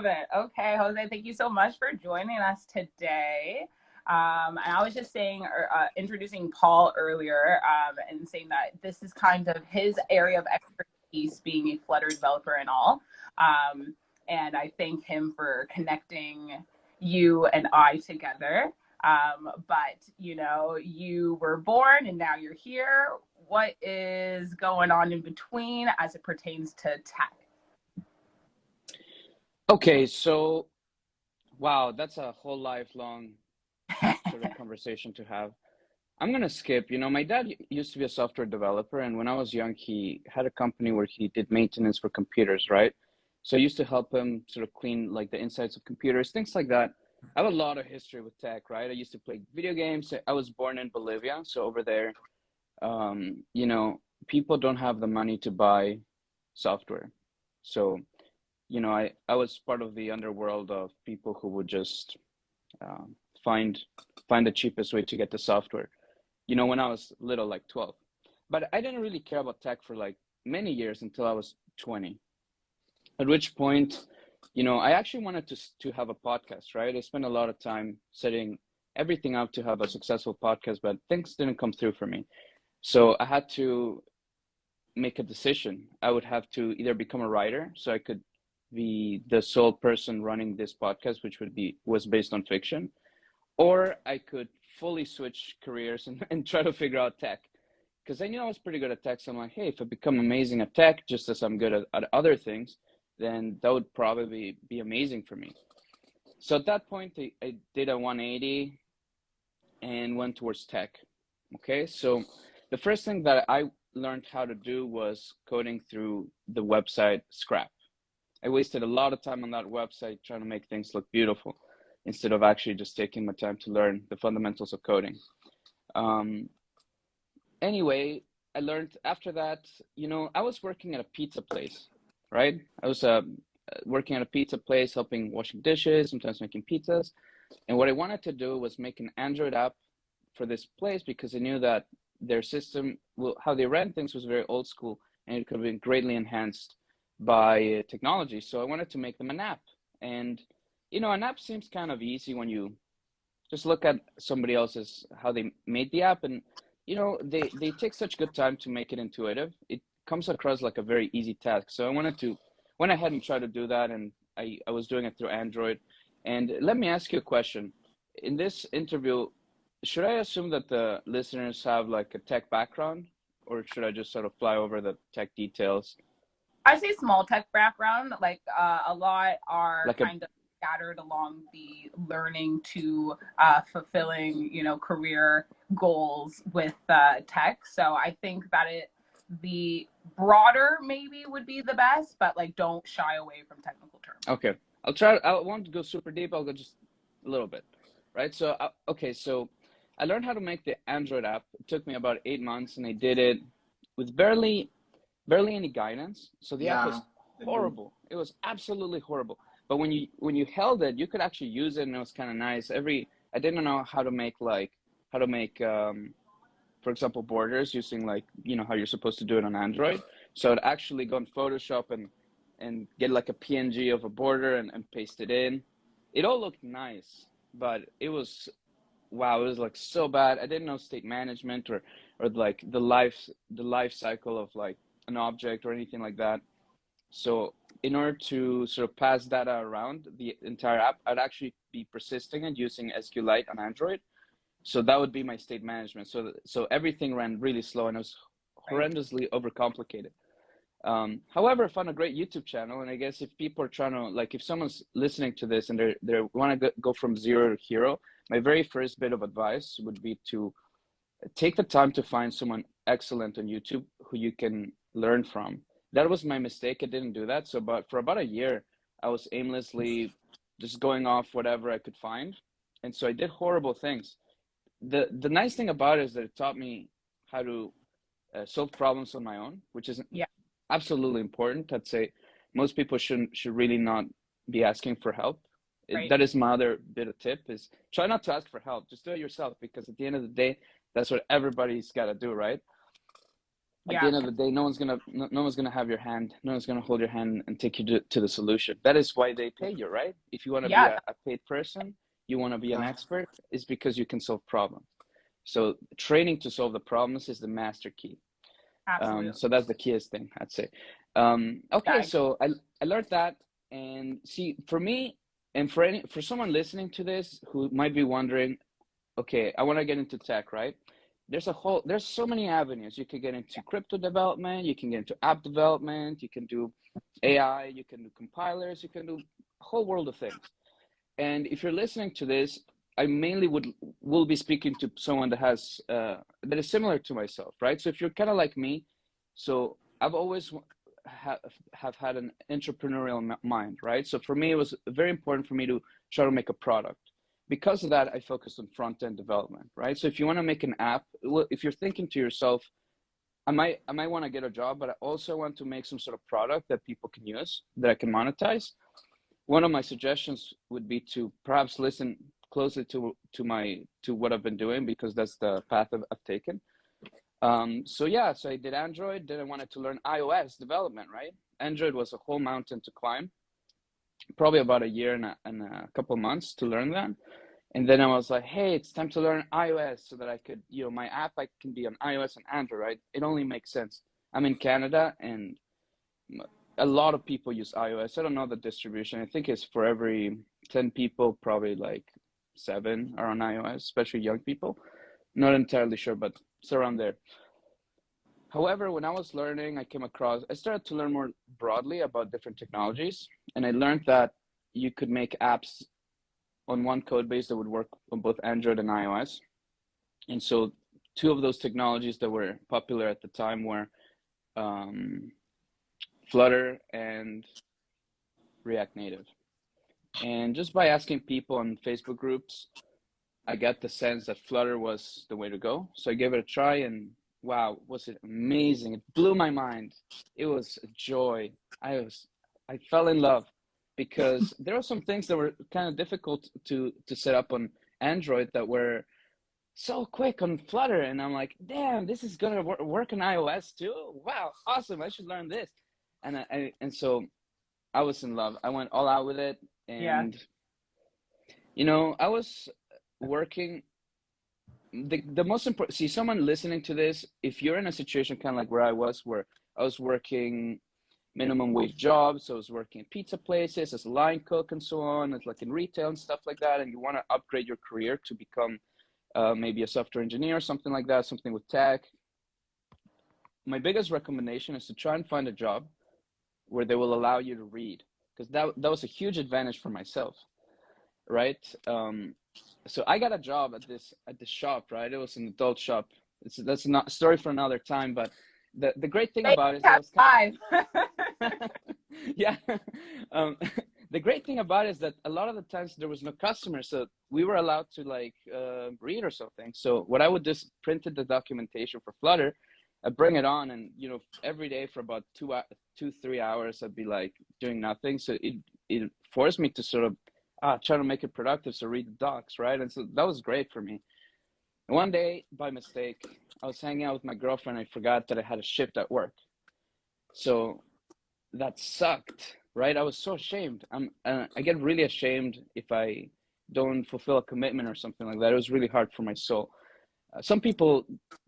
love it. Okay, Jose, thank you so much for joining us today. And I was just saying, introducing Paul earlier, and saying that this is kind of his area of expertise, being a Flutter developer and all. And I thank him for connecting you and I together. But you know, you were born and now you're here. What is going on in between as it pertains to tech? Okay, so wow, that's a whole lifelong sort of conversation to have. I'm gonna skip. My dad used to be a software developer, and when I was young, he had a company where he did maintenance for computers, right? So I used to help him sort of clean like the insides of computers, things like that. I have a lot of history with tech, right? I used to play video games. I was born in Bolivia, so over there, people don't have the money to buy software. So, I was part of the underworld of people who would just uh, find find the cheapest way to get the software. When I was little, like 12. But I didn't really care about tech for like many years until I was 20. At which point, I actually wanted to have a podcast, right? I spent a lot of time setting everything up to have a successful podcast, but things didn't come through for me. So I had to make a decision. I would have to either become a writer so I could be the sole person running this podcast, which was based on fiction, or I could fully switch careers and try to figure out tech. Because I knew I was pretty good at tech. So I'm like, hey, if I become amazing at tech, just as I'm good at other things, then that would probably be amazing for me. So at that point, I did a 180 and went towards tech. Okay, so the first thing that I learned how to do was coding through the website Scrap. I wasted a lot of time on that website trying to make things look beautiful instead of actually just taking my time to learn the fundamentals of coding. Anyway, I learned after that, I was working at a pizza place, right? I was working at a pizza place, helping washing dishes, sometimes making pizzas. And what I wanted to do was make an Android app for this place because I knew that their system, how they ran things was very old school and it could have been greatly enhanced by technology. So I wanted to make them an app. And, an app seems kind of easy when you just look at somebody else's, how they made the app. And, they take such good time to make it intuitive. It comes across like a very easy task. So went ahead and tried to do that. And I was doing it through Android. And let me ask you a question. In this interview, should I assume that the listeners have like a tech background, or should I just sort of fly over the tech details? I say small tech background, like a lot are Like a kind of scattered along the learning to fulfilling, career goals with tech. So I think that the broader maybe would be the best, but like don't shy away from technical terms. Okay, I'll try. I won't go super deep. I'll go just a little bit, right? So, okay, so I learned how to make the Android app. It took me about 8 months, and I did it with barely any guidance. So the app was horrible. It was absolutely horrible. But when you held it, you could actually use it, and it was kind of nice. I didn't know how to make for example, borders using like how you're supposed to do it on Android. So I'd actually go in Photoshop and get like a PNG of a border and paste it in. It all looked nice, but it was wow, it was like so bad. I didn't know state management or like the life cycle of like an object or anything like that. So in order to sort of pass data around the entire app, I'd actually be persisting and using SQLite on Android. So that would be my state management. So everything ran really slow and it was Right. horrendously overcomplicated. However, I found a great YouTube channel, and I guess if people are trying to like, if someone's listening to this and they want to go from zero to hero, my very first bit of advice would be to take the time to find someone excellent on YouTube who you can learn from. That was my mistake. I didn't do that. So, but for about a year, I was aimlessly just going off whatever I could find, and so I did horrible things. The nice thing about it is that it taught me how to solve problems on my own, which is Yeah. absolutely important. I'd say most people should really not be asking for help. Right. That is my other bit of tip is try not to ask for help. Just do it yourself because at the end of the day, that's what everybody's got to do, right? at the Yeah. end of the day, no one's gonna have your hand. No one's gonna hold your hand and take you to the solution. That is why they pay you, right? If you want to be Yeah. a paid person, you want to be an Yeah. expert, is because you can solve problems. So training to solve the problems is the master key. Absolutely. So that's the keyest thing, I'd say. Okay, Yeah. so I learned that, and see, for me, and for someone listening to this who might be wondering, okay, I want to get into tech, right? There's so many avenues. You can get into crypto development, you can get into app development, you can do AI, you can do compilers, you can do a whole world of things. And if you're listening to this, I mainly will be speaking to someone that has that is similar to myself, right? So if you're kind of like me, so I've always have had an entrepreneurial mind, right? So for me, it was very important for me to try to make a product. Because of that, I focused on front end development, right? So if you want to make an app, if you're thinking to yourself, I might want to get a job, but I also want to make some sort of product that people can use, that I can monetize. One of my suggestions would be to perhaps listen closely to what I've been doing, because that's the path I've taken. So yeah, so I did Android, then I wanted to learn iOS development, right? Android was a whole mountain to climb, probably about a year and a couple months to learn that. And then I was like, hey, it's time to learn iOS so that I could, my app I can be on iOS and Android, right? It only makes sense. I'm in Canada, and a lot of people use iOS. I don't know the distribution. I think it's for every 10 people, probably like 7 are on iOS, especially young people. Not entirely sure, but it's around there. However, when I was learning, I started to learn more broadly about different technologies. And I learned that you could make apps on one code base that would work on both Android and iOS. And so two of those technologies that were popular at the time were Flutter and React Native. And just by asking people on Facebook groups, I got the sense that Flutter was the way to go. So I gave it a try, and wow, was it amazing. It blew my mind. It was a joy. I fell in love, because there were some things that were kind of difficult to set up on Android that were so quick on Flutter. And I'm like, damn, this is going to work on iOS too? Wow, awesome. I should learn this. And so I was in love. I went all out with it. Yeah. And, I was working. The most important, see, someone listening to this, if you're in a situation kind of like where I was working minimum wage jobs, so I was working at pizza places as a line cook and so on, it's like in retail and stuff like that, and you want to upgrade your career to become maybe a software engineer or something like that, something with tech, my biggest recommendation is to try and find a job where they will allow you to read, because that was a huge advantage for myself, right? So I got a job at this shop, right? It was an adult shop. That's not a story for another time, but the great thing They about it is that have was time. yeah. The great thing about it is that a lot of the times there was no customers, so we were allowed to read or something. So what I would just printed the documentation for Flutter, I bring it on, and every day for about 3 hours I'd be like doing nothing. So it forced me to sort of try to make it productive, so read the docs, right? And so that was great for me. And one day, by mistake, I was hanging out with my girlfriend. I forgot that I had a shift at work. So that sucked, right? I was so ashamed. I get really ashamed if I don't fulfill a commitment or something like that. It was really hard for my soul. Some people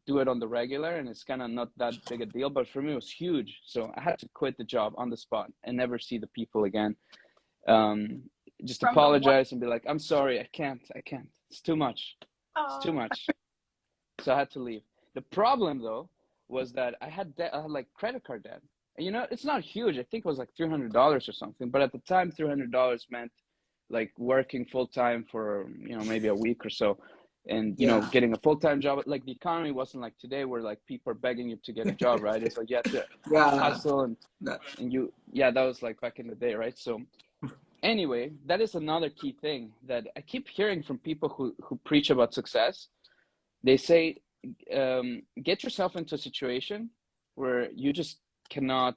do it on the regular, and it's kind of not that big a deal, but for me it was huge. So I had to quit the job on the spot and never see the people again. Just apologize and be like, I'm sorry, I can't. It's too much. It's too much. So I had to leave. The problem though was that I had like credit card debt. And it's not huge. I think it was like $300 or something. But at the time, $300 meant like working full time for maybe a week or so, and getting a full time job. Like the economy wasn't like today, where like people are begging you to get a job, right? It's like you have to hustle and that was like back in the day, right? So anyway, that is another key thing that I keep hearing from people who preach about success. They say, get yourself into a situation where you just cannot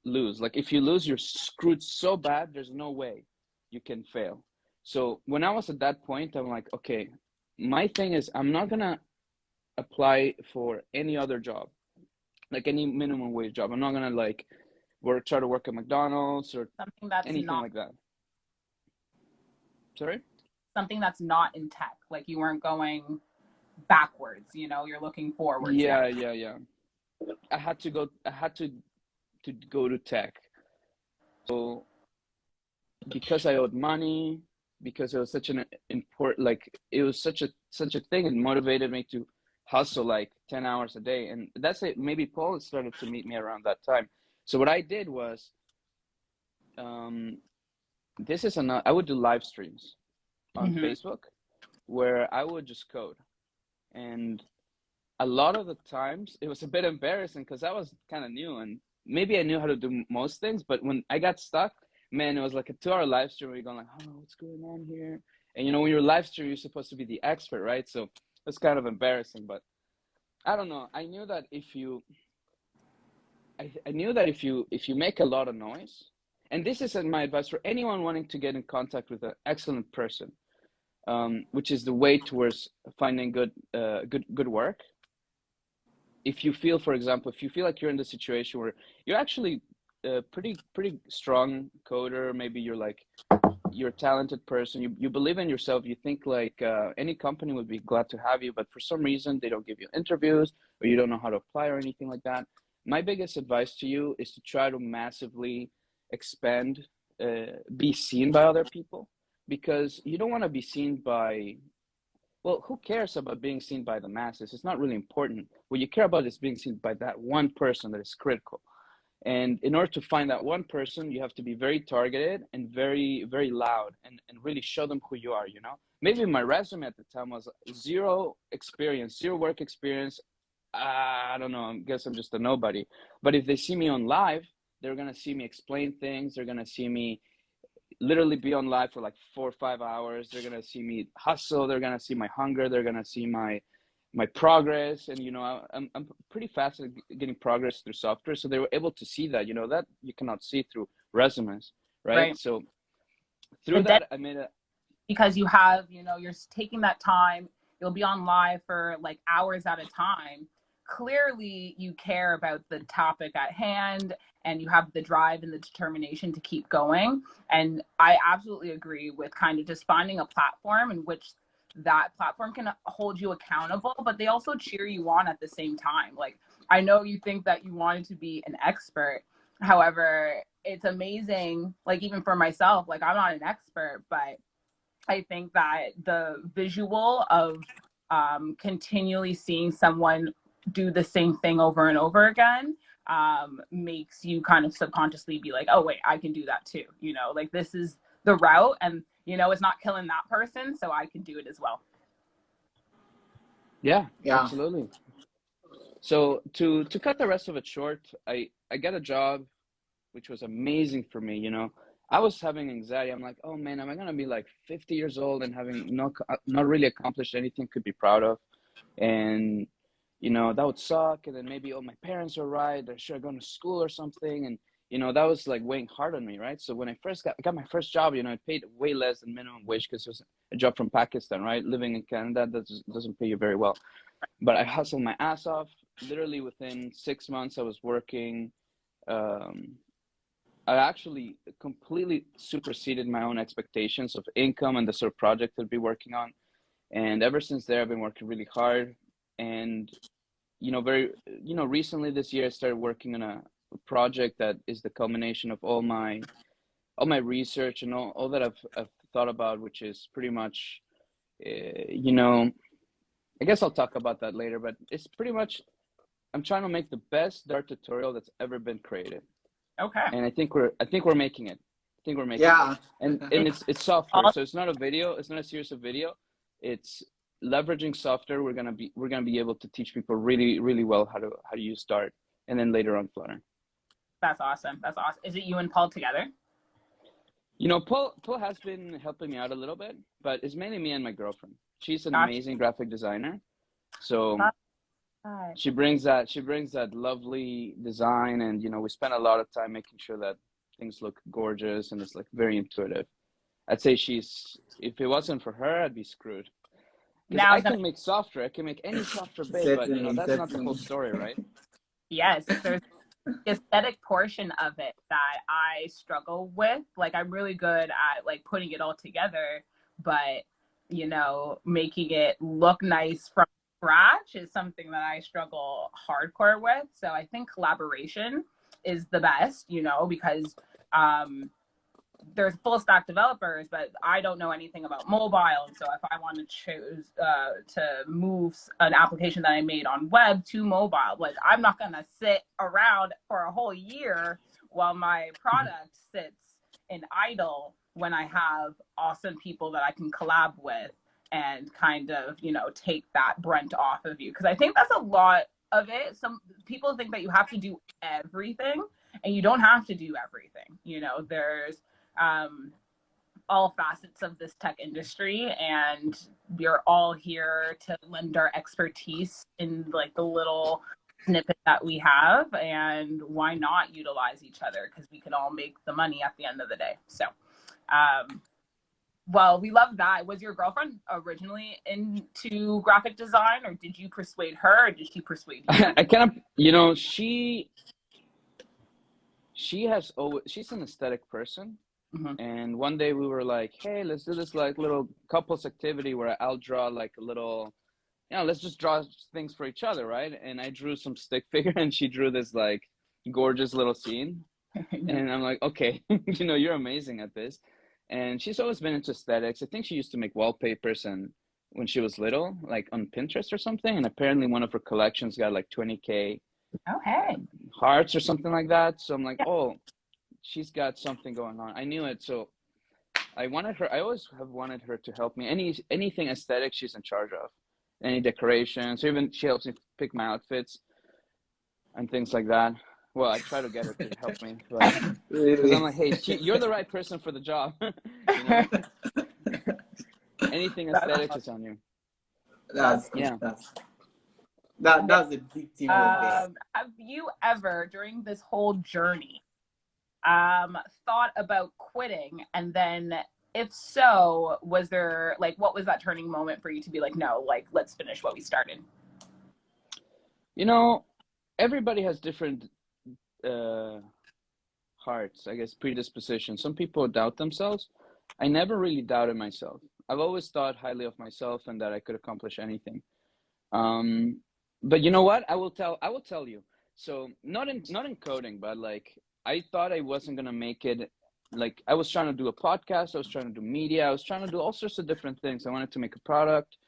lose. Like if you lose, you're screwed so bad, there's no way you can fail. So when I was at that point, I'm like, okay, my thing is I'm not gonna apply for any other job like any minimum wage job. I'm not gonna like try to work at McDonald's or Something that's anything not like that. Sorry? something that's not in tech. Like you weren't going backwards, you know, you're looking forwards now. Yeah. I had to go to tech. So because I owed money, because it was such an important, like it was such a thing, it motivated me to hustle like 10 hours a day. And that's it. Maybe Paul started to meet me around that time. So what I did was, I would do live streams on Facebook where I would just code. And a lot of the times it was a bit embarrassing because I was kind of new and maybe I knew how to do most things, but when I got stuck, man, it was like a 2 hour live stream where you're going like, oh, what's going on here? And you know, when you're live stream, you're supposed to be the expert, right? So it's kind of embarrassing, but I don't know. I knew that if you make a lot of noise, and this is my advice for anyone wanting to get in contact with an excellent person, which is the way towards finding good work. If you feel, for example, if you feel like you're in the situation where you're actually a pretty strong coder, maybe you're a talented person, you believe in yourself, you think like any company would be glad to have you, but for some reason they don't give you interviews or you don't know how to apply or anything like that. My biggest advice to you is to try to massively expand, be seen by other people, because you don't want to be seen by, well, who cares about being seen by the masses? It's not really important. What you care about is being seen by that one person that is critical. And in order to find that one person, you have to be very targeted and very, very loud and really show them who you are, you know? Maybe my resume at the time was zero experience, zero work experience. I don't know, I guess I'm just a nobody. But if they see me on live, they're going to see me explain things. They're going to see me literally be on live for like 4 or 5 hours. They're going to see me hustle. They're going to see my hunger. They're going to see my progress. And, you know, I'm pretty fast at getting progress through software. So they were able to see that, you know, that you cannot see through resumes, right? So through But then, that, I made a, because you have, you know, you're taking that time, you'll be on live for like hours at a time. Clearly you care about the topic at hand and you have the drive and the determination to keep going. And I absolutely agree with kind of just finding a platform in which that platform can hold you accountable, but they also cheer you on at the same time. Like, I know you think that you wanted to be an expert. However, it's amazing, like even for myself, like I'm not an expert, but I think that the visual of continually seeing someone do the same thing over and over again makes you kind of subconsciously be like, oh, wait, I can do that too. You know, like this is the route and, you know, it's not killing that person, so I can do it as well. yeah, absolutely. So to cut the rest of it short, I got a job, which was amazing for me. You know, I was having anxiety. I'm like, oh man, am I gonna be like 50 years old and having not really accomplished anything could be proud of? And you know, that would suck. And then maybe, oh, my parents are right. I should have gone to school or something. And you know, that was like weighing hard on me, right? So when I first got my first job, you know, it paid way less than minimum wage because it was a job from Pakistan, right? Living in Canada doesn't pay you very well. But I hustled my ass off. Literally within 6 months, I was working. Um, I actually completely superseded my own expectations of income and the sort of project I'd be working on. And ever since there, I've been working really hard. And, you know, recently this year, I started working on a project that is the culmination of all my research and all that I've thought about, which is pretty much, you know, I guess I'll talk about that later, but it's pretty much, I'm trying to make the best Dart tutorial that's ever been created. Okay. And I think we're making it. I think we're making it. And it's software. So it's not a video, it's not a series of video. It's leveraging software. We're gonna be able to teach people really, really well how to use Dart, and then later on Flutter. That's awesome. That's awesome. Is it you and Paul together? You know, Paul has been helping me out a little bit, but it's mainly me and my girlfriend. She's an amazing graphic designer. So she brings that lovely design, and you know, we spend a lot of time making sure that things look gorgeous and it's like very intuitive. I'd say if it wasn't for her, I'd be screwed. Because I can make software, I can make any software big, but you know, that's not the whole story, right? Yes, there's the aesthetic portion of it that I struggle with. Like I'm really good at like putting it all together, but making it look nice from scratch is something that I struggle hardcore with. So I think collaboration is the best, because um there's full stack developers, but I don't know anything about mobile. And so if I want to choose to move an application that I made on web to mobile, like I'm not going to sit around for a whole year while my product sits in idle when I have awesome people that I can collab with and kind of, take that brunt off of you. Cause I think that's a lot of it. Some people think that you have to do everything, and you don't have to do everything. There's all facets of this tech industry, and we're all here to lend our expertise in like the little snippet that we have, and why not utilize each other, because we can all make the money at the end of the day. So well, we love that. Was your girlfriend originally into graphic design, or did you persuade her, or did she persuade you? I kind of, she's an aesthetic person. Mm-hmm. And one day we were like, hey, let's do this like little couples activity where I'll draw like a little, let's just draw things for each other, right? And I drew some stick figure and she drew this like gorgeous little scene. And I'm like, okay, you're amazing at this. And she's always been into aesthetics. I think she used to make wallpapers and when she was little, like on Pinterest or something. And apparently one of her collections got like 20K hearts or something like that. So I'm like, oh, she's got something going on. I knew it. So I always have wanted her to help me. Anything aesthetic, she's in charge of. Any decorations, even she helps me pick my outfits and things like that. Well, I try to get her to help me, but because I'm like, hey, you're the right person for the job. Anything aesthetic is on you. That's good. Yeah. That's a big teamwork there. Have you ever, during this whole journey, thought about quitting? And then if so, was there like, what was that turning moment for you to be like, no, like, let's finish what we started? Everybody has different hearts, I guess, predisposition. Some people doubt themselves. I never really doubted myself. I've always thought highly of myself and that I could accomplish anything. But you know what? I will tell you. So not in coding, but like I thought I wasn't gonna make it. Like I was trying to do a podcast, I was trying to do media, I was trying to do all sorts of different things. I wanted to make a product,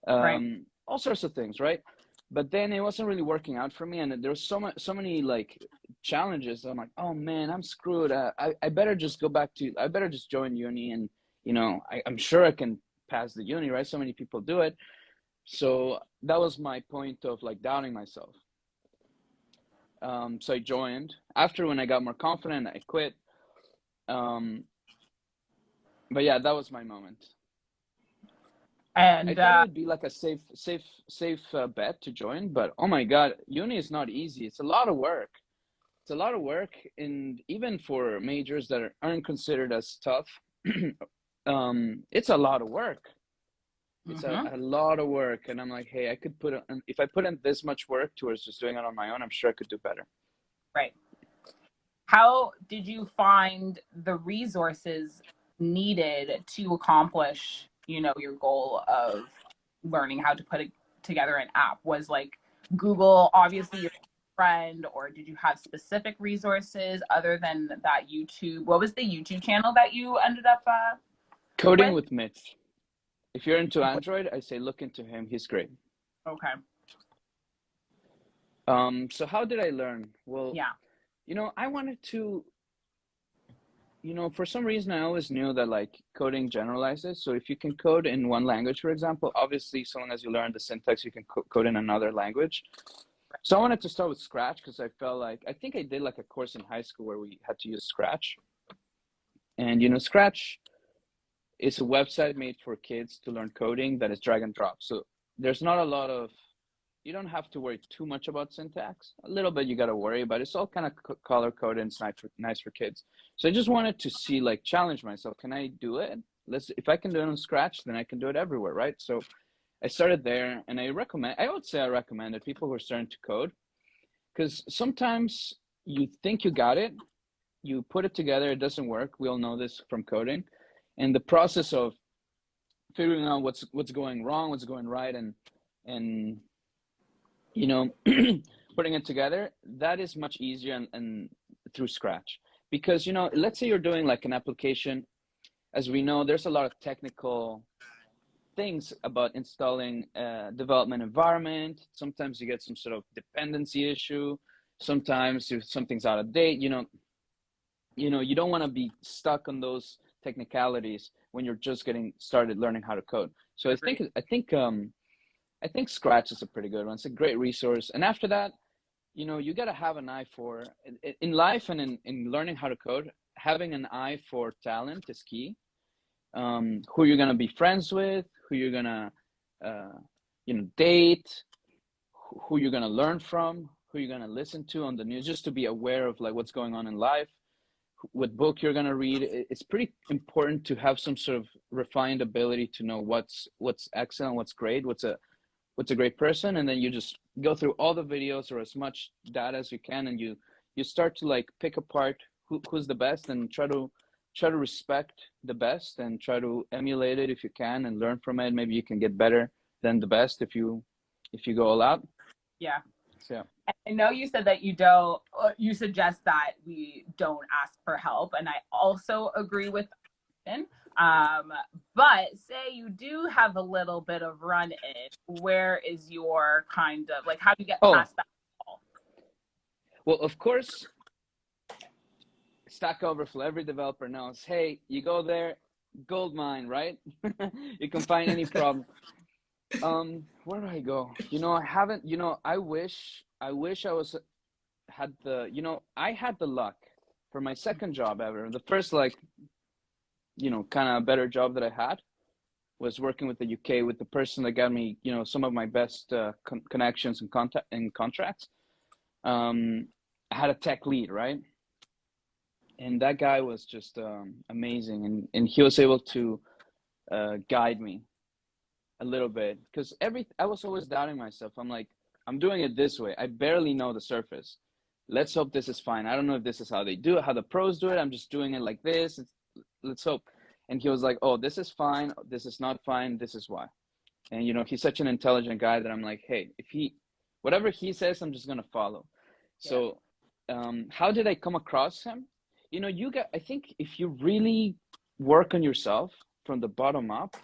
all sorts of things, right? But then it wasn't really working out for me, and there was so many like challenges. I'm like, oh man, I'm screwed. I better just go back to. I better just join uni, and I'm sure I can pass the uni, right? So many people do it. So that was my point of like doubting myself. So I joined. After, when I got more confident, I quit. But yeah, that was my moment. And I thought it would be like a safe bet to join, but oh my God, uni is not easy. It's a lot of work. It's a lot of work, and even for majors that aren't considered as tough, it's a lot of work. It's a lot of work, and I'm like, hey, I could if I put in this much work towards just doing it on my own, I'm sure I could do better. Right. How did you find the resources needed to accomplish, your goal of learning how to put together an app? Was like Google obviously your friend, or did you have specific resources other than that YouTube? What was the YouTube channel that you ended up Coding with Mitch. If you're into Android, I say look into him. He's great. Okay. So how did I learn? Well, yeah. I wanted to, for some reason, I always knew that like coding generalizes. So if you can code in one language, for example, obviously, so long as you learn the syntax, you can code in another language. So I wanted to start with Scratch because I felt like, I think I did like a course in high school where we had to use Scratch. And, Scratch is a website made for kids to learn coding that is drag and drop. So there's not a lot of, you don't have to worry too much about syntax. A little bit you got to worry, but it's all kind of color coded and it's nice for kids. So I just wanted to see, like, challenge myself. Can I do it? If I can do it on Scratch, then I can do it everywhere, right? So I started there, and I would say I recommend it. People who are starting to code, because sometimes you think you got it, you put it together, it doesn't work. We all know this from coding, and the process of figuring out what's going wrong, what's going right, and you know, putting it together, that is much easier and through Scratch. Because, you know, let's say you're doing like an application, as we know, there's a lot of technical things about installing a development environment. Sometimes you get some sort of dependency issue. Sometimes if something's out of date, you know, you don't want to be stuck on those technicalities when you're just getting started learning how to code. So I think Scratch is a pretty good one. It's a great resource. And after that, you know, you got to have an eye for, in life and in learning how to code, having an eye for talent is key. Who you're going to be friends with, who you're going to, you know, date, who you're going to learn from, who you're going to listen to on the news, just to be aware of like what's going on in life, what book you're going to read. It's pretty important to have some sort of refined ability to know what's excellent, what's great, what's a great person, and then you just go through all the videos or as much data as you can, and you start to like pick apart who's the best and try to respect the best and try to emulate it if you can and learn from it. Maybe you can get better than the best if you go all out. Yeah. So I know you said that you suggest that we don't ask for help, and I also agree with that. But say you do have a little bit of run in, where is your kind of like, how do you get past that wall? Well, of course, Stack Overflow, every developer knows, hey, you go there, gold mine, right? You can find any problem. Where do I go? You know, I haven't, you know, I wish I had the, you know, I had the luck for my second job ever. The first, like, you know, kind of better job that I had was working with the UK with the person that got me, you know, some of my best connections and contracts. I had a tech lead, right? And that guy was just amazing, and he was able to guide me a little bit, because I was always doubting myself. I'm like, I'm doing it this way. I barely know the surface. Let's hope this is fine. I don't know if this is how they do it, how the pros do it. I'm just doing it like this. Let's hope. And he was like, oh, this is fine. This is not fine. This is why. And, you know, he's such an intelligent guy that I'm like, hey, whatever he says, I'm just going to follow. Yeah. So how did I come across him? You know, I think if you really work on yourself from the bottom up,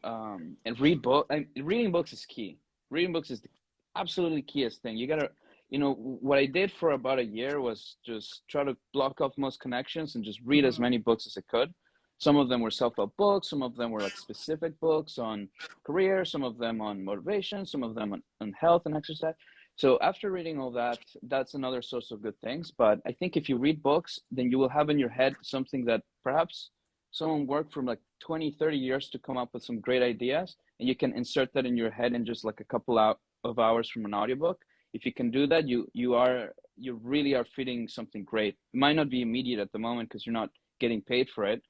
and reading books is key. Reading books is the absolutely keyest thing. You gotta, you know, what I did for about a year was just try to block off most connections and just read as many books as I could. Some of them were self-help books, some of them were like specific books on career, some of them on motivation, some of them on health and exercise. So after reading all that, that's another source of good things. But I think if you read books, then you will have in your head something that perhaps someone worked for like 20, 30 years to come up with some great ideas, and you can insert that in your head in just like a couple of hours from an audiobook. If you can do that, you really are feeding something great. It might not be immediate at the moment because you're not getting paid for it,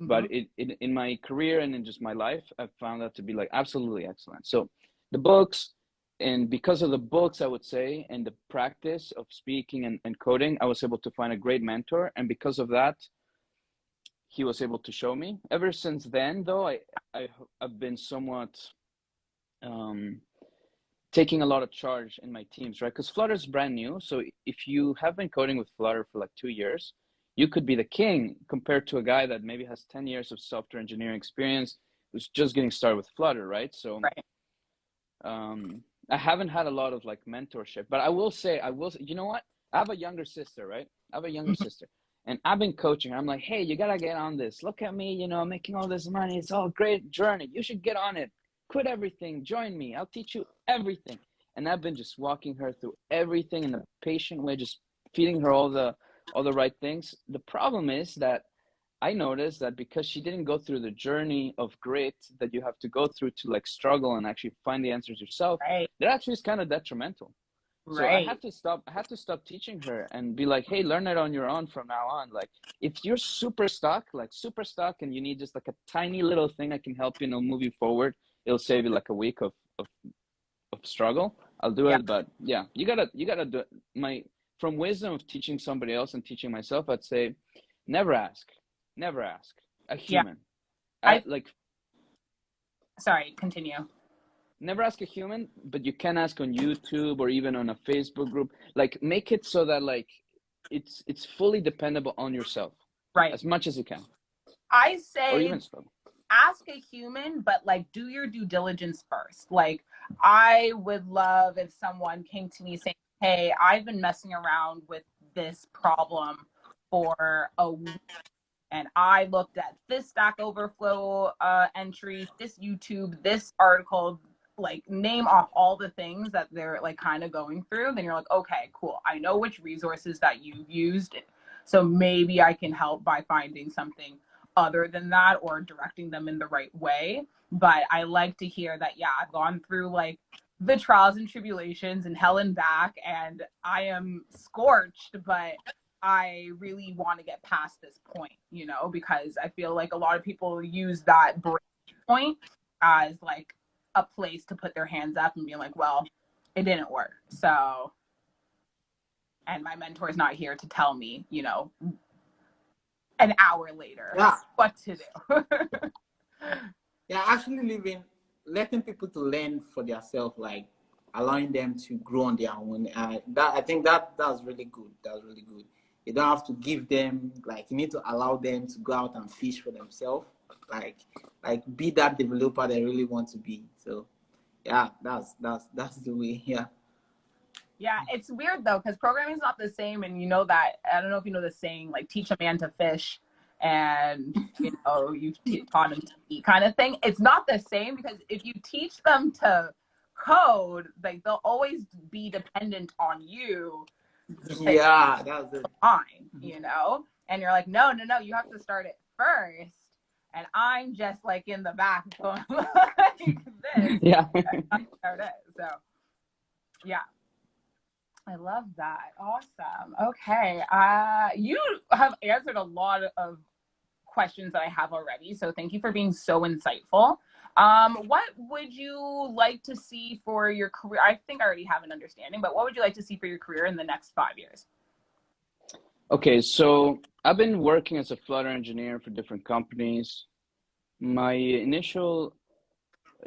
but in my career and in just my life, I've found that to be like absolutely excellent. So the books, and because of the books, I would say, and the practice of speaking and coding, I was able to find a great mentor. And because of that, he was able to show me. Ever since then, though, I've been somewhat taking a lot of charge in my teams, right? Because Flutter is brand new. So if you have been coding with Flutter for like 2 years, you could be the king compared to a guy that maybe has 10 years of software engineering experience who's just getting started with Flutter, right? So I haven't had a lot of like mentorship, but I will say, you know what? I have a younger sister, right? I have a younger sister. And I've been coaching her. I'm like, hey, you got to get on this. Look at me, you know, making all this money. It's all great journey. You should get on it. Quit everything. Join me. I'll teach you everything. And I've been just walking her through everything in a patient way, just feeding her all the right things. The problem is that I noticed that because she didn't go through the journey of grit that you have to go through to like struggle and actually find the answers yourself, that actually is kind of detrimental. So I had to stop teaching her and be like, hey, learn it on your own from now on. Like if you're super stuck and you need just like a tiny little thing that can help you, move you forward, it'll save you like a week of struggle. I'll do Yeah. it. But yeah, you gotta do it. From wisdom of teaching somebody else and teaching myself, I'd say never ask a Yeah. human. I Like sorry, continue. never ask a human, but you can ask on YouTube or even on a Facebook group. Like make it so that like it's fully dependable on yourself Right. as much as you can, I or say even so. ask a human, but like do your due diligence first. Like I would love if someone came to me saying, "Hey, I've been messing around with this problem for a week, and I looked at this Stack Overflow entries, this YouTube, this article, like name off all the things that they're like kind of going through." Then you're like, okay, cool. I know which resources that you've used. So maybe I can help by finding something other than that or directing them in the right way. But I like to hear that, yeah, I've gone through like the trials and tribulations and hell and back, and I am scorched, but I really want to get past this point, you know, because I feel like a lot of people use that break point as like a place to put their hands up and be like, well, it didn't work. So, and my mentor is not here to tell me, you know, an hour later Yeah. what to do. Yeah, actually letting people to learn for themselves, like allowing them to grow on their own. That I think that's really good. That's really good. You don't have to give them, like, you need to allow them to go out and fish for themselves. Like be that developer they really want to be. So yeah, that's the way. Yeah. Yeah, it's weird though, because programming is not the same. And you know that, I don't know if you know the saying, like teach a man to fish and you know, you've taught him to eat kind of thing. It's not the same because if you teach them to code, like they'll always be dependent on you to Yeah, that's it. fine, you know? And you're like, no, you have to start it first. And I'm just like in the back going like this. Yeah. Start it. So yeah. I love that. Awesome. Okay. You have answered a lot of questions that I have already. So thank you for being so insightful. What would you like to see for your career? I think I already have an understanding, but what would you like to see for your career in the next 5 years? Okay, so I've been working as a Flutter engineer for different companies. My initial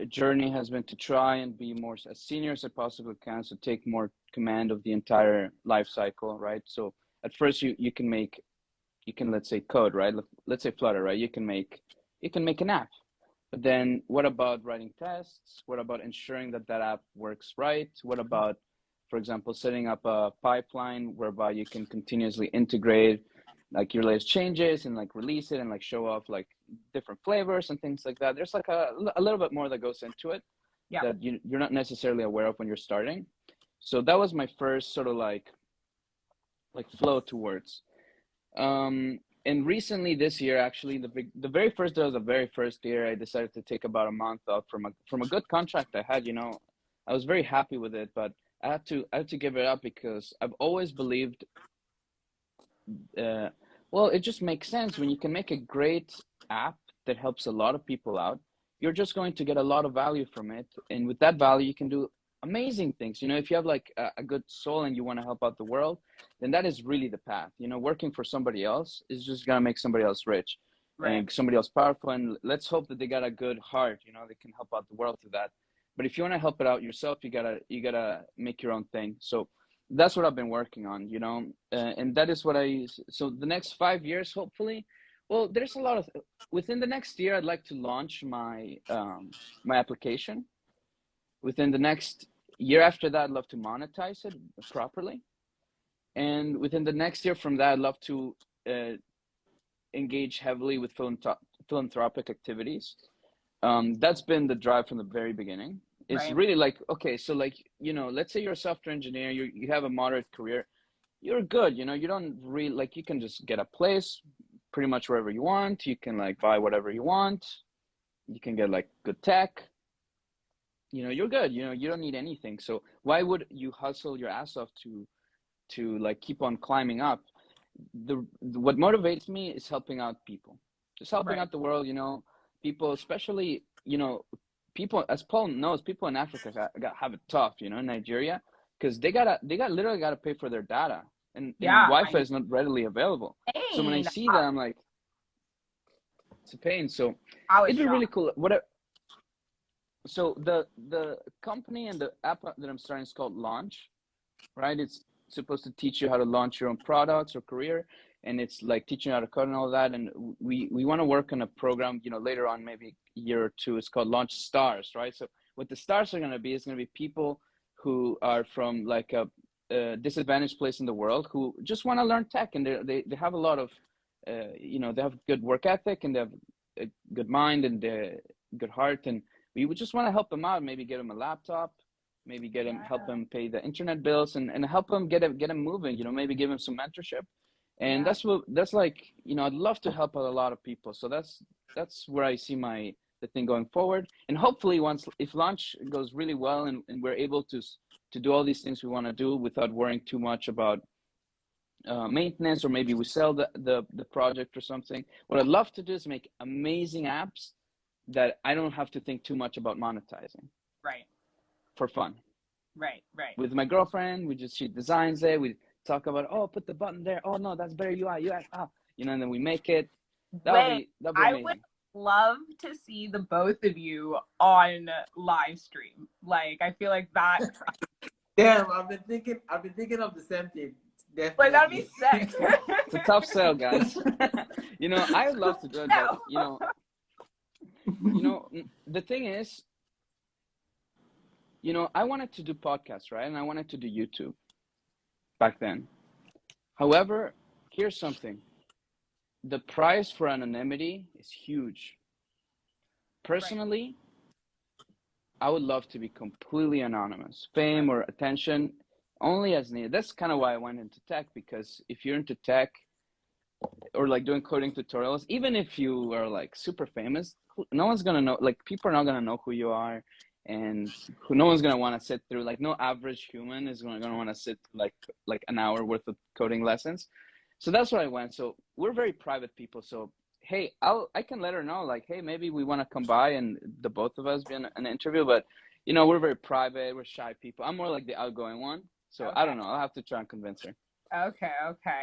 journey has been to try and be more as senior as I possibly can, so take more command of the entire life cycle, right? So at first you can, let's say, code, right? Let's say Flutter, right? You can make an app. But then what about writing tests? What about ensuring that that app works right? What about, for example, setting up a pipeline whereby you can continuously integrate like your latest changes and like release it and like show off like different flavors and things like that. There's like a little bit more that goes into it Yeah. that you're not necessarily aware of when you're starting. So that was my first sort of like flow towards. And recently this year, actually, the very first day of the very first year, I decided to take about a month off from a good contract I had. You know, I was very happy with it, but I had to give it up because I've always believed, well, it just makes sense when you can make a great app that helps a lot of people out. You're just going to get a lot of value from it, and with that value, you can do amazing things. You know, if you have like a good soul and you want to help out the world, then that is really the path. You know, working for somebody else is just gonna make somebody else rich Right. and somebody else powerful. And let's hope that they got a good heart. You know, they can help out the world through that. But if you want to help it out yourself, you gotta make your own thing. So that's what I've been working on. You know, and that is what so the next 5 years, hopefully. Well, there's a lot of within the next year. I'd like to launch my application. Within the next year after that, I'd love to monetize it properly. And within the next year from that, I'd love to uh, engage heavily with philanthropic activities. That's been the drive from the very beginning. It's Right. really like, okay, so like, you know, let's say you're a software engineer, you have a moderate career, you're good, you know, you don't really, like, you can just get a place pretty much wherever you want. You can like buy whatever you want. You can get like good tech. You know, you're good. You know, you don't need anything. So why would you hustle your ass off to like keep on climbing up? What motivates me is helping out people, just helping Right. out the world. You know, people, especially, you know, people, as Paul knows, people in Africa have it tough, you know, in Nigeria, because they literally gotta pay for their data, and Yeah, Wi-Fi is not readily available. So when I insane. see that, I'm like, it's a pain. So I was it'd be really shocked. cool. So the company and the app that I'm starting is called Launch, right? It's supposed to teach you how to launch your own products or career, and it's like teaching you how to code and all that. And we want to work on a program, you know, later on, maybe a year or two. It's called Launch Stars, right? So what the stars are going to be is going to be people who are from like a disadvantaged place in the world who just want to learn tech, and they have a lot of, you know, they have good work ethic, and they have a good mind and a good heart, and we would just want to help them out, maybe get them a laptop, maybe help them pay the internet bills, and help them get them moving, you know, maybe give them some mentorship. And that's like, you know, I'd love to help out a lot of people. So that's where I see the thing going forward. And hopefully if Launch goes really well, and we're able to do all these things we want to do without worrying too much about maintenance, or maybe we sell the project or something. What I'd love to do is make amazing apps that I don't have to think too much about monetizing. Right. For fun. Right. With my girlfriend, she designs it. We talk about, oh, put the button there. Oh no, that's better UI. You know, and then we make it. That'd be amazing. I would love to see the both of you on live stream. Like, I feel like that. Damn, I've been thinking of the same thing. Definitely. Like, that'd be sick. It's a tough sell, guys. You know, I would love to do it, but you know, the thing is, you know, I wanted to do podcasts, right? And I wanted to do YouTube back then. However, here's something. The price for anonymity is huge. Personally, I would love to be completely anonymous. Fame or attention, only as needed. That's kind of why I went into tech, because if you're into tech or like doing coding tutorials, even if you are like super famous, no one's going to know, like people are not going to know who you are, and no one's going to want to sit through, like no average human is going to want to sit like an hour worth of coding lessons. So that's where I went. So we're very private people. So, hey, I can let her know, like, hey, maybe we want to come by and the both of us be in an interview, but you know, we're very private. We're shy people. I'm more like the outgoing one. So I don't know. I'll have to try and convince her. Okay.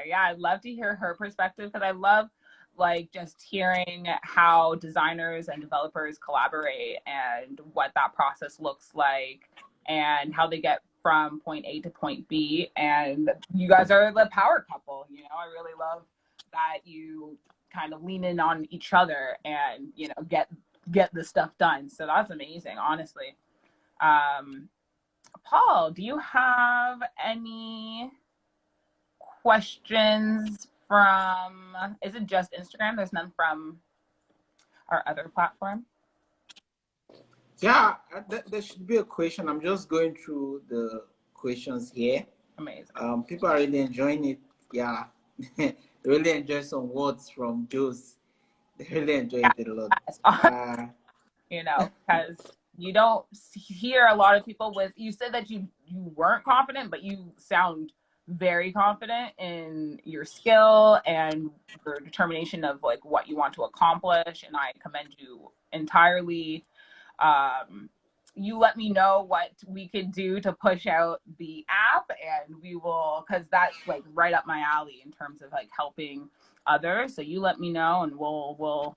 Yeah, I'd love to hear her perspective, because I love like just hearing how designers and developers collaborate and what that process looks like and how they get from point A to point B. And you guys are the power couple. You know, I really love that you kind of lean in on each other and, you know, get the stuff done. So that's amazing, honestly. Paul, do you have any questions from, is it just Instagram? There's none from our other platform? Yeah, there should be a question. I'm just going through the questions here. Amazing. People are really enjoying it. Yeah, they really enjoy some words from José. They really enjoy it a lot. You know, because you don't hear a lot of people with, you said that you weren't confident, but you sound very confident in your skill and your determination of like what you want to accomplish, and I commend you entirely. You let me know what we could do to push out the app, and we will, because that's like right up my alley in terms of like helping others. So you let me know, and we'll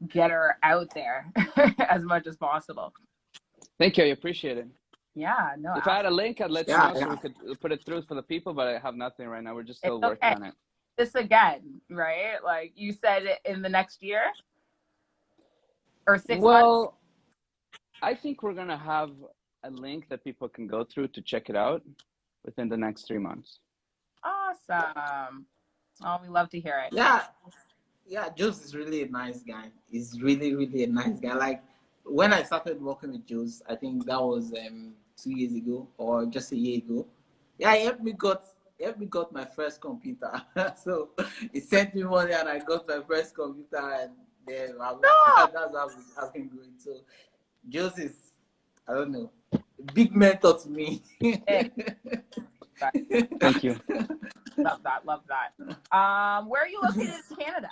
get her out there as much as possible. Thank you. I appreciate it. Yeah, no. If I had a link, I'd let you know so we could put it through for the people, but I have nothing right now. We're just still working on it. This again, right? Like you said, in the next year or 6 months? Well, I think we're going to have a link that people can go through to check it out within the next 3 months. Awesome. Oh, we love to hear it. Yeah, José is really a nice guy. He's really, really a nice guy. Like when I started working with José, I think that was 2 years ago or just a year ago. Yeah, he helped me got my first computer. So he sent me money and I got my first computer, and then that's how I've been going. So José is, I don't know, a big mentor to me. Thank you. Love that. Where are you located in Canada?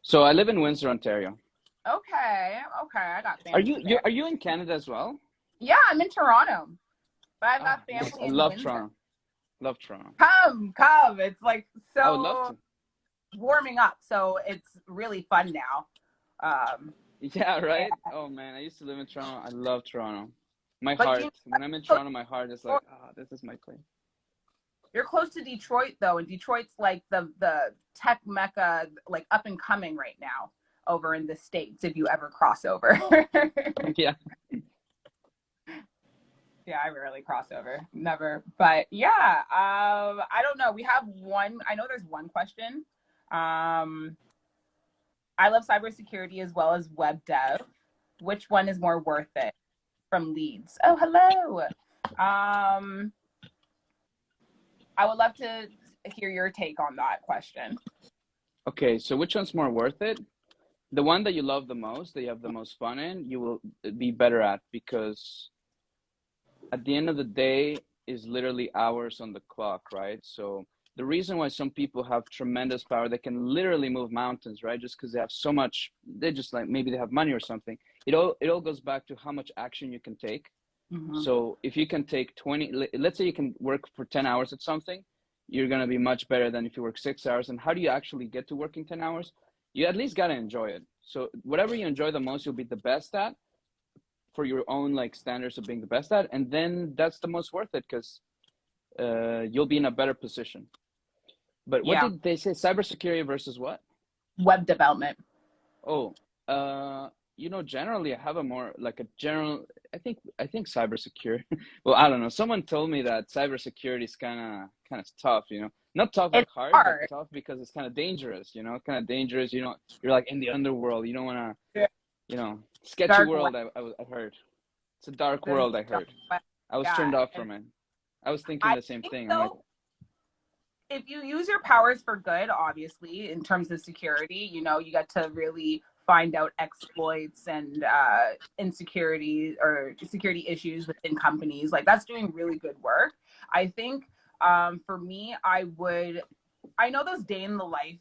So I live in Windsor, Ontario. Okay, I got family there. Are you in Canada as well? Yeah, I'm in Toronto, but I've got Yes, family I in love Windsor. Toronto. Love Toronto. Come. It's like I would love so to. warming up, so it's really fun now. Yeah, right? And, Oh man, I used to live in Toronto. I love Toronto. My but heart, when I'm in Toronto, my heart is like, this is my place. you're close to Detroit though, and Detroit's like the tech mecca, like up and coming right now over in the States. If you ever cross over. Yeah. Yeah, I rarely cross over. Never. But yeah, I don't know. We have one. I know there's one question. Um, I love cybersecurity as well as web dev. Which one is more worth it? From Leeds. Oh, hello. Um, I would love to hear your take on that question. Okay, so which one's more worth it? The one that you love the most, that you have the most fun in, you will be better at, because at the end of the day is literally hours on the clock, right? So the reason why some people have tremendous power, they can literally move mountains, right? Just because they have so much, they just like, maybe they have money or something. It all goes back to how much action you can take. Mm-hmm. So if you can take 20, let's say you can work for 10 hours at something, you're going to be much better than if you work 6 hours. And how do you actually get to working 10 hours? You at least got to enjoy it. So whatever you enjoy the most, you'll be the best at, for your own like standards of being the best at. And then that's the most worth it, because you'll be in a better position. But what Yeah, did they say? Cybersecurity versus what? web development. Oh, generally I have a more like a general. I think cybersecurity. Well, I don't know. Someone told me that cybersecurity is kind of tough. Not tough like It's hard, but hard. tough because it's kind of dangerous. Kind of dangerous. You're like in the underworld. You don't want to. Sketchy Dark world. web. I heard it's a dark The world. I dark heard. web. I was Yeah, turned off and from it. I was thinking I the same think thing. I'm like, though, if you use your powers for good, obviously, in terms of security, you get to really find out exploits and insecurity or security issues within companies. Like that's doing really good work. I think for me, I know those day in the life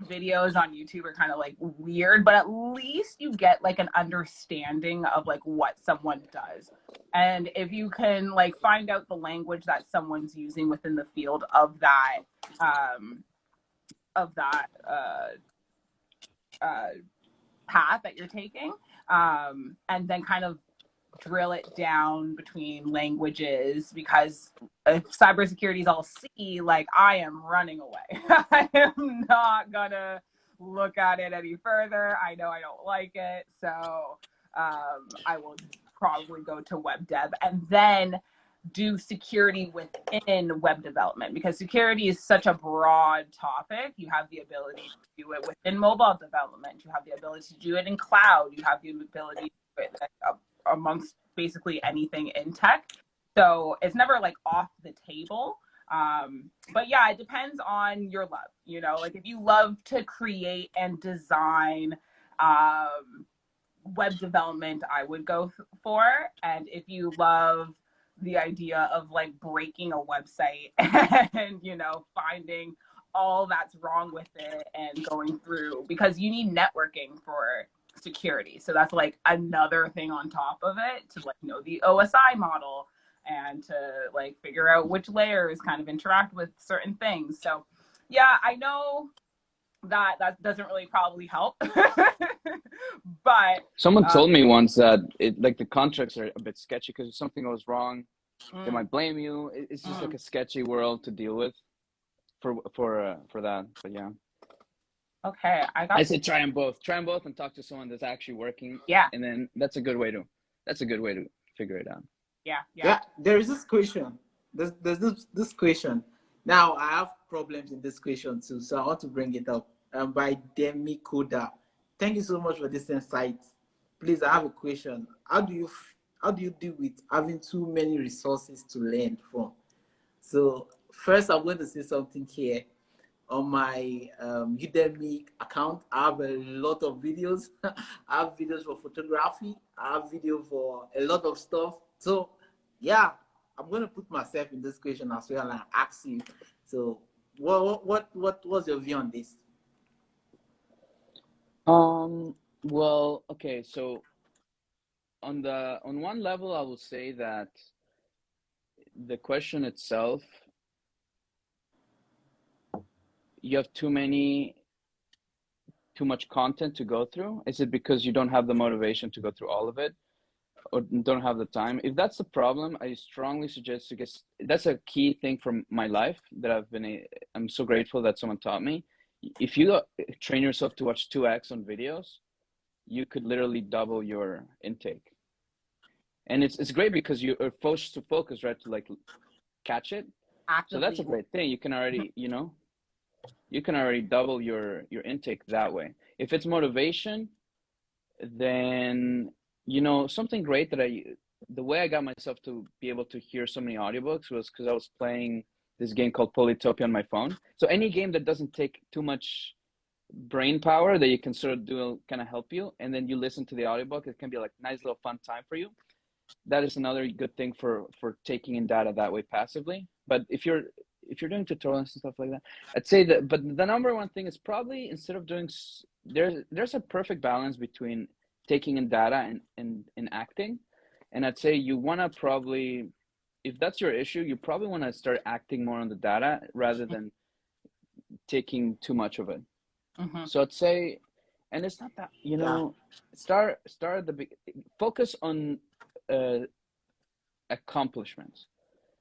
videos on YouTube are kind of like weird, but at least you get like an understanding of like what someone does. And if you can like find out the language that someone's using within the field um, of that uh, path that you're taking, and then kind of drill it down between languages, because if cybersecurity is all C, like I am running away. I am not gonna look at it any further. I know I don't like it, so I will probably go to web dev and then do security within web development, because security is such a broad topic. You have the ability to do it within mobile development. You have the ability to do it in cloud. You have the ability to do it amongst basically anything in tech. So it's never like off the table. But yeah, it depends on your love. Like if you love to create and design, web development, I would go for. And if you love the idea of like breaking a website and finding all that's wrong with it and going through, because you need networking for security, so that's like another thing on top of it, to like know the OSI model and to like figure out which layers kind of interact with certain things. So yeah, I know that doesn't really probably help. But someone told me once that like the contracts are a bit sketchy, because if something goes wrong, they might blame you. It's just like a sketchy world to deal with for that. But yeah. Okay, I say try them both. Try them both and talk to someone that's actually working. Yeah. And then that's a good way to figure it out. Yeah. There is this question. There's this question. Now I have problems in this question too, so I want to bring it up. By Demi Koda. Thank you so much for this insight. Please, I have a question. How do you deal with having too many resources to learn from? So first, I'm going to say something here. On my Udemy account, I have a lot of videos. I have videos for photography. I have video for a lot of stuff. So yeah, I'm going to put myself in this question as well and ask you. So what's your view on this? Well, okay, so on one level, I will say that the question itself, you have too much content to go through. Is it because you don't have the motivation to go through all of it, or don't have the time? If that's the problem, I strongly suggest to get. That's a key thing from my life that I'm so grateful that someone taught me. If you train yourself to watch 2x on videos, you could literally double your intake. And it's great because you are forced to focus, right, to like catch it. So that's a Actively. great thing. You can already, you can already double your intake that way. If it's motivation, then something great that the way I got myself to be able to hear so many audiobooks was because I was playing this game called Polytopia on my phone. So any game that doesn't take too much brain power that you can sort of do kind of help you, and then you listen to the audiobook, it can be like nice little fun time for you. That is another good thing for taking in data that way passively. But if you're doing tutorials and stuff like that, I'd say that. But the number one thing is probably, instead of doing, there's a perfect balance between taking in data and acting. And I'd say you want to probably, if that's your issue, you probably want to start acting more on the data rather than taking too much of it. Mm-hmm. So I'd say, and it's not that, start at the focus on accomplishments.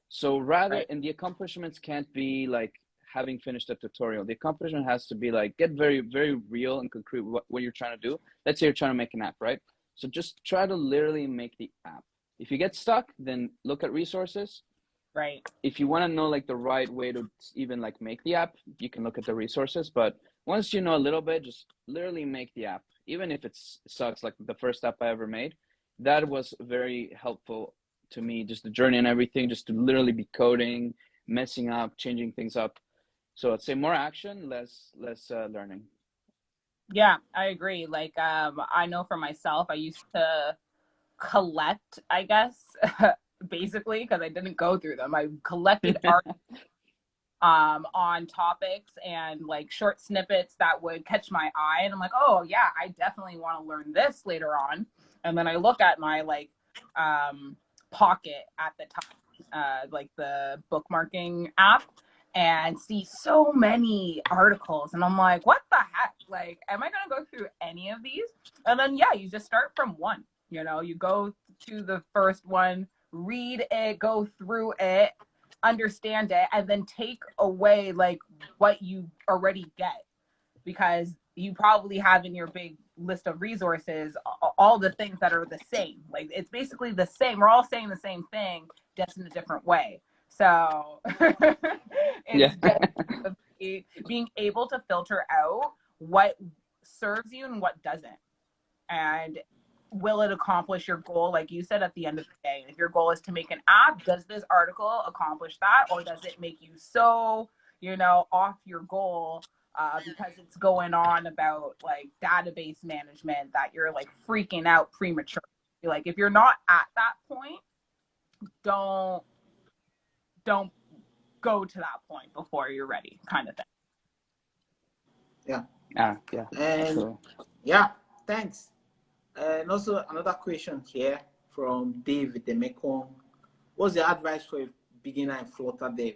So rather, Right. and the accomplishments can't be like having finished a tutorial. The accomplishment has to be like, get very, very real and concrete what you're trying to do. Let's say you're trying to make an app, right? So just try to literally make the app. If you get stuck, then look at resources. Right. If you want to know like the right way to even like make the app, you can look at the resources. But once you know a little bit, just literally make the app. Even if it sucks, like the first app I ever made, that was very helpful to me, just the journey and everything, just to literally be coding, messing up, changing things up. So I'd say more action, less learning. Yeah, I agree. Like, I know for myself, I used to collect, I guess, basically, because I didn't go through them. I collected art on topics and like short snippets that would catch my eye, and I'm like, oh yeah, I definitely want to learn this later on. And then I look at my like Pocket at the time, like the bookmarking app, and see so many articles, and I'm like, what the heck? Like, am I gonna go through any of these? And then yeah, you just start from one. You go to the first one, read it, go through it, understand it, and then take away like what you already get, because you probably have in your big list of resources all the things that are the same. Like, it's basically the same. We're all saying the same thing, just in a different way. So Yeah. it's just being able to filter out what serves you and what doesn't. And will it accomplish your goal? Like you said, at the end of the day, if your goal is to make an app, does this article accomplish that? Or does it make you so, off your goal because it's going on about like database management that you're like freaking out prematurely? Like, if you're not at that point, don't go to that point before you're ready, kind of thing. Yeah. Yeah. And Absolutely. yeah, thanks. And also another question here from David Demekong. What's your advice for a beginner in Flutter dev?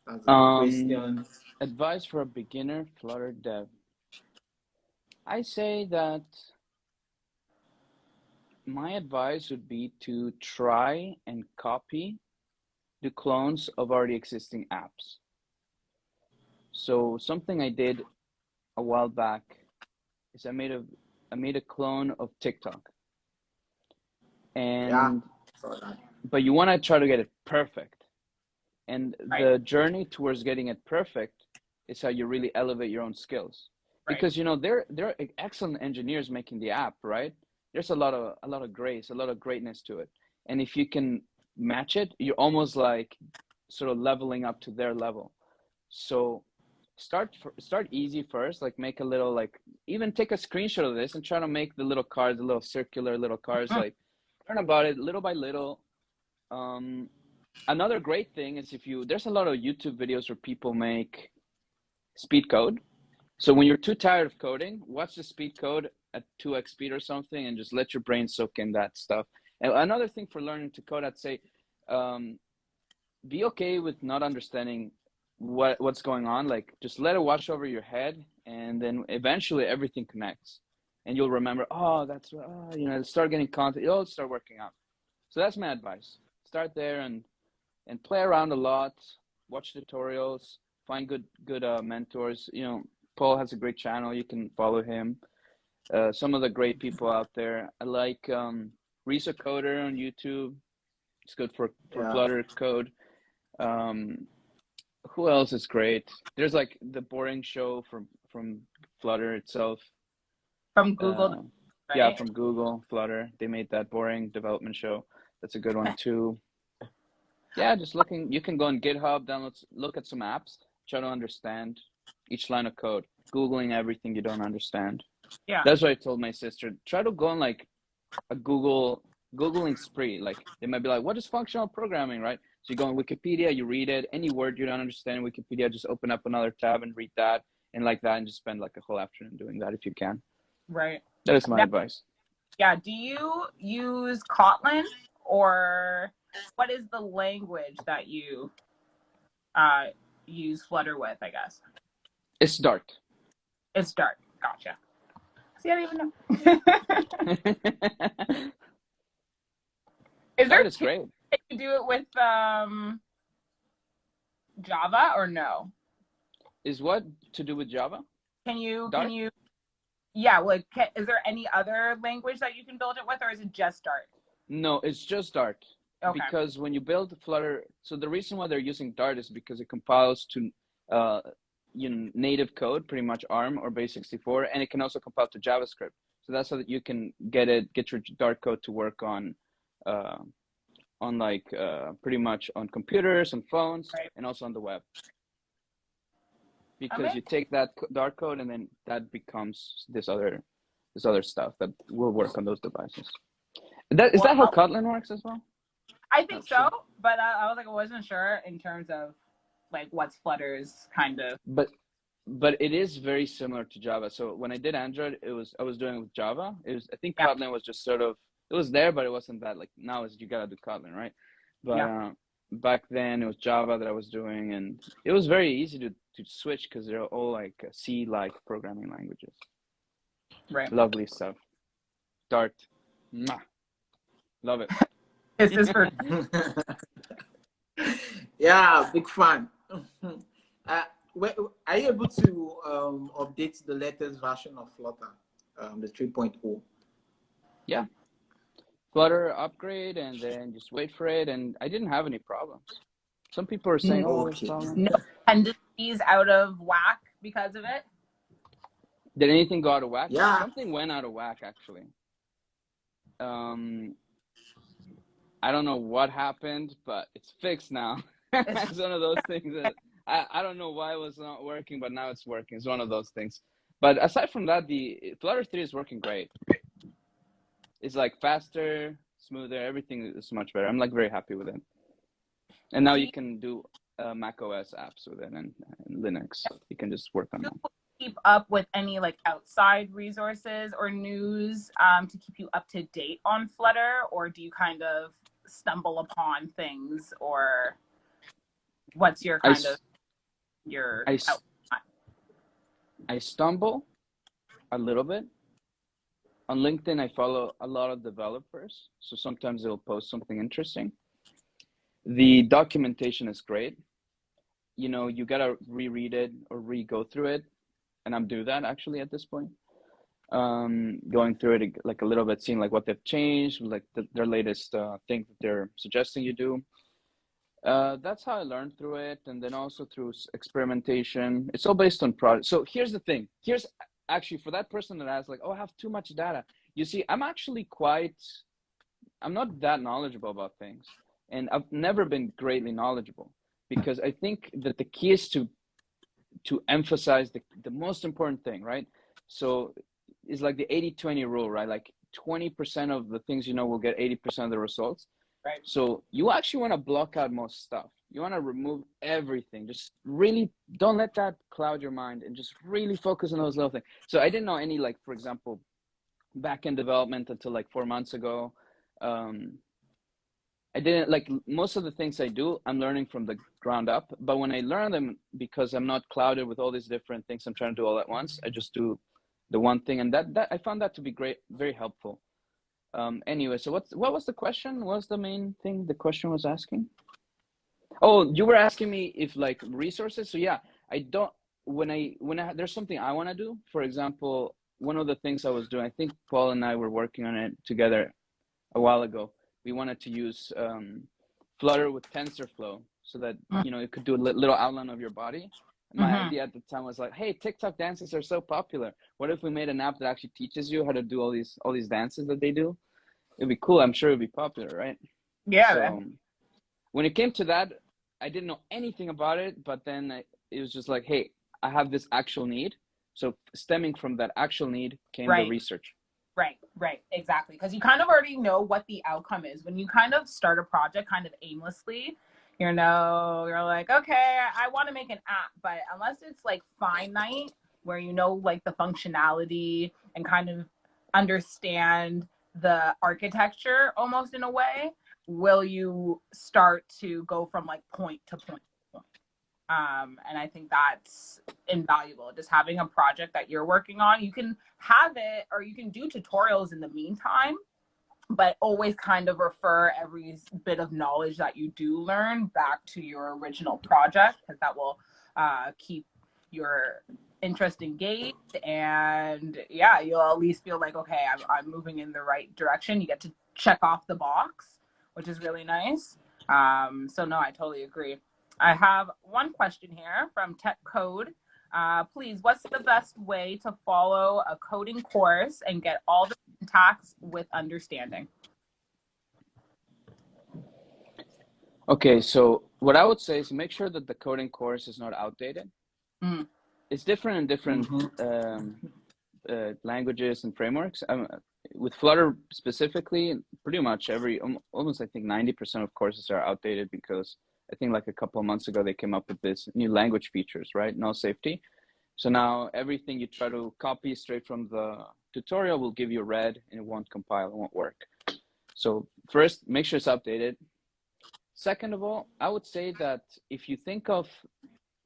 That's a question. Advice for a beginner Flutter dev. I say that my advice would be to try and copy the clones of already existing apps. So something I did a while back is I made a clone of TikTok. And but you want to try to get it perfect. And Right. the journey towards getting it perfect is how you really elevate your own skills. Right. Because they're excellent engineers making the app, right? There's a lot of grace, a lot of greatness to it. And if you can match it, you're almost like sort of leveling up to their level. So start easy first, like make a little, like even take a screenshot of this and try to make the little cars, the little circular little cars, like learn about it little by little. Another great thing is there's a lot of YouTube videos where people make speed code. So when you're too tired of coding, watch the speed code at 2x speed or something, and just let your brain soak in that stuff. And another thing for learning to code, I'd say, be okay with not understanding what's going on. Like, just let it wash over your head, and then eventually everything connects, and you'll remember, oh, that's start getting content. It'll start working out. So that's my advice. Start there and play around a lot. Watch tutorials. Find good mentors. Paul has a great channel. You can follow him. Some of the great people out there. I like Risa Coder on YouTube. It's good for Flutter code. Who else is great? There's like the Boring Show from Flutter itself. From Google. Right? Yeah, from Google, Flutter. They made that Boring development show. That's a good one too. Yeah, just looking. You can go on GitHub, look at some apps, try to understand each line of code, Googling everything you don't understand. Yeah. That's what I told my sister. Try to go on like a Googling spree. Like, they might be like, what is functional programming, right? So you go on Wikipedia, you read it. Any word you don't understand in Wikipedia, just open up another tab and read that, and like that, and just spend like a whole afternoon doing that if you can. Right. That is my advice. Yeah. Do you use Kotlin, or what is the language that you use Flutter with, I guess? It's Dart. It's Dart. Gotcha. See, I don't even know. Is there Dart is great. Can you do it with Java or no? Is what to do with Java? Can you Dart? Yeah, like, is there any other language that you can build it with, or is it just Dart? No, it's just Dart. Okay. Because when you build Flutter, so the reason why they're using Dart is because it compiles to native code, pretty much ARM or base64, and it can also compile to JavaScript. So that's so that you can get your Dart code to work on pretty much on computers, on phones, right, and also on the web. Because you take that Dart code and then that becomes this other stuff that will work on those devices. Is that how Kotlin works as well? I think so, but I was like, I wasn't sure in terms of like what's Flutter's kind of. But it is very similar to Java. So when I did Android, I was doing it with Java. I think Kotlin was just sort of, it was there, but it wasn't that like now is you gotta do Kotlin, right? But back then it was Java that I was doing, and it was very easy to switch because they're all like C-like programming languages. Right. Lovely stuff. Dart. Mwah. Love it. Is this for? Yeah, big fan. Are you able to update the latest version of Flutter, the 3.0? Yeah. Flutter upgrade, and then just wait for it, and I didn't have any problems. Some people are saying, no dependencies out of whack because of it. Did anything go out of whack? Yeah. Something went out of whack, actually. I don't know what happened, but it's fixed now. It's one of those things that I don't know why it was not working, but now it's working. It's one of those things. But aside from that, the Flutter 3 is working great. It's like faster, smoother. Everything is much better. I'm like very happy with it. And now you can do Mac OS apps with it, and Linux. You can just work on that. Keep up with any like outside resources or news to keep you up to date on Flutter, or do you kind of stumble upon things, or what's your I stumble a little bit. On LinkedIn, I follow a lot of developers, so sometimes they'll post something interesting. The documentation is great. You gotta reread it or re-go through it, and I'm doing that actually at this point. Going through it like a little bit, seeing like what they've changed, like their latest thing that they're suggesting you do. That's how I learned through it, and then also through experimentation. It's all based on product. So here's the thing. Here's actually for that person that asks like, oh, I have too much data. You see, I'm not that knowledgeable about things, and I've never been greatly knowledgeable, because I think that the key is to emphasize the most important thing, right? So it's like the 80-20 rule, right? Like 20% of the things will get 80% of the results. Right. So you actually want to block out most stuff. You want to remove everything. Just really don't let that cloud your mind and just really focus on those little things. So I didn't know any, like, for example, back-end development until like 4 months ago. I didn't like most of the things I do, I'm learning from the ground up. But when I learn them, because I'm not clouded with all these different things I'm trying to do all at once, I just do the one thing. And that I found that to be great, very helpful. Anyway, so what was the question? What was the main thing the question was asking? Oh, you were asking me if like resources. So yeah, I don't, when I there's something I want to do, for example, one of the things I was doing, I think Paul and I were working on it together a while ago. We wanted to use Flutter with TensorFlow so that, you know, it could do a little outline of your body. My idea at the time was like, hey, TikTok dances are so popular. What if we made an app that actually teaches you how to do all these dances that they do? It'd be cool. I'm sure it'd be popular, right? Yeah. So when it came to that, I didn't know anything about it, but then it was just like, hey, I have this actual need. So stemming from that actual need came the research. Right, exactly. Because you kind of already know what the outcome is. When you kind of start a project kind of aimlessly, you know, you're like, okay, I want to make an app, but unless it's like finite, where you know like the functionality and kind of understand the architecture almost in a way, will you start to go from like point to point. And I think that's invaluable. Just having a project that you're working on, you can have it or you can do tutorials in the meantime, but always kind of refer every bit of knowledge that you do learn back to your original project, because that will keep your interest engaged. And yeah, you'll at least feel like, okay, I'm moving in the right direction. You get to check off the box, which is really nice. So no, I totally agree. I have one question here from Tech Code. Please, what's the best way to follow a coding course and get all the syntax with understanding? Okay, so what I would say is make sure that the coding course is not outdated. It's different in different languages and frameworks. With Flutter specifically, pretty much almost I think 90% of courses are outdated, because I think like a couple of months ago, they came up with this new language features, right? No safety. So now everything you try to copy straight from the tutorial will give you red and it won't compile, it won't work. So first, make sure it's updated. Second of all, I would say that if you think of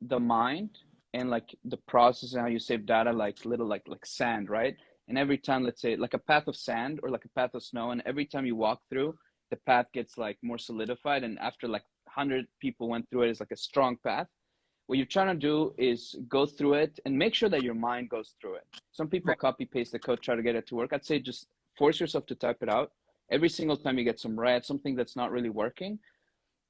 the mind and like the process and how you save data, like little like sand, right? And every time, let's say like a path of sand or like a path of snow, and every time you walk through, the path gets like more solidified, and after like 100 people went through it, it's like a strong path. What you're trying to do is go through it and make sure that your mind goes through it. Some people copy paste the code, try to get it to work. I'd say just force yourself to type it out. Every single time you get some red, something that's not really working,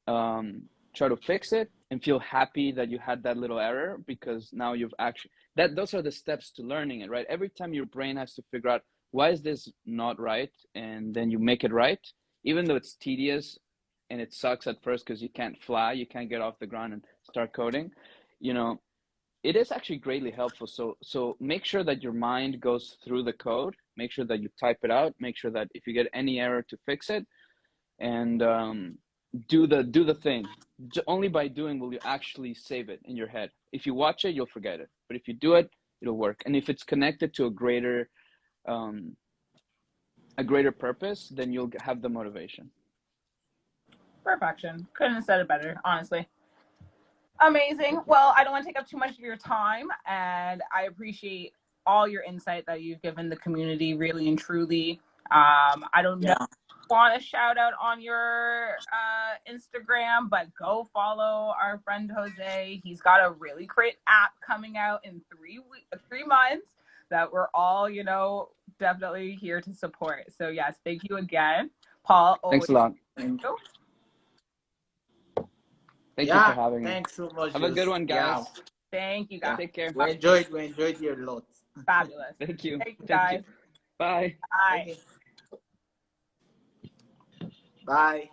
try to fix it and feel happy that you had that little error, because now you've actually, those are the steps to learning it, right? Every time your brain has to figure out, why is this not right? And then you make it right, even though it's tedious and it sucks at first because you can't fly, you can't get off the ground and start coding, you know, it is actually greatly helpful. So make sure that your mind goes through the code, make sure that you type it out, make sure that if you get any error to fix it, and do the thing. Only by doing will you actually save it in your head. If you watch it, you'll forget it. But if you do it, it'll work. And if it's connected to a greater purpose, then you'll have the motivation. Perfection. Couldn't have said it better, honestly. Amazing. Well, I don't want to take up too much of your time, and I appreciate all your insight that you've given the community, really and truly. I don't know if you want to shout out on your Instagram, but go follow our friend Jose. He's got a really great app coming out in 3 months that we're all, you know, definitely here to support. So yes, thank you again, Paul. Thanks a lot. Thank you. Thank you for having me. Thanks so much. Have a good one, guys. Thank you, guys. Take care. We enjoyed you a lot. Fabulous. Thank you. Thank you, guys. Bye. Bye. Bye.